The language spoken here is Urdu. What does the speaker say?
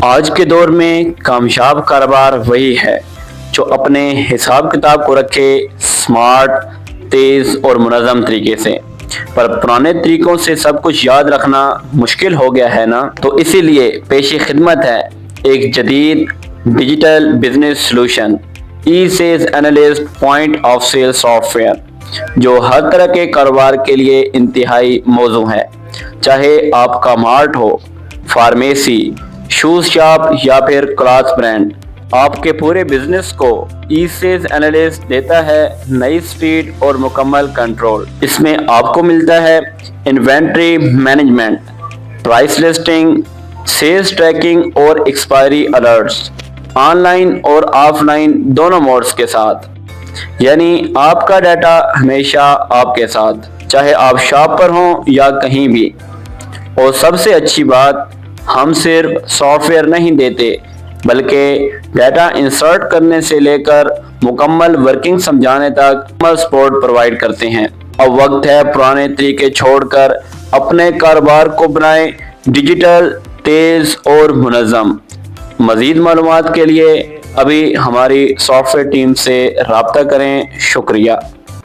آج کے دور میں کامیاب کاروبار وہی ہے جو اپنے حساب کتاب کو رکھے، سمارٹ، تیز اور منظم طریقے سے۔ پر پرانے طریقوں سے سب کچھ یاد رکھنا مشکل ہو گیا ہے نا، تو اسی لیے پیش خدمت ہے ایک جدید digital business solution, e sales analyst point of sale software, جو ہر طرح کے کاروبار کے لیے انتہائی موزوں ہے۔ چاہے آپ کا مارٹ ہو، فارمیسی، شوز شاپ یا پھر کلاس برانڈ، آپ کے پورے بزنس کو ای سیلز انالسٹ دیتا ہے نئی سپیڈ اور مکمل کنٹرول۔ اس میں آپ کو ملتا ہے inventory management, price listing, sales tracking اور ایکسپائری الرٹس، آن لائن اور آف لائن دونوں موڈز کے ساتھ۔ یعنی آپ کا ڈیٹا ہمیشہ آپ کے ساتھ، چاہے آپ شاپ پر ہوں یا کہیں بھی۔ اور سب سے اچھی بات، ہم صرف سافٹ ویئر نہیں دیتے بلکہ ڈیٹا انسرٹ کرنے سے لے کر مکمل ورکنگ سمجھانے تک مکمل سپورٹ پرووائڈ کرتے ہیں۔ اب وقت ہے پرانے طریقے چھوڑ کر اپنے کاروبار کو بنائیں ڈیجیٹل، تیز اور منظم۔ مزید معلومات کے لیے ابھی ہماری سافٹ ویئر ٹیم سے رابطہ کریں۔ شکریہ۔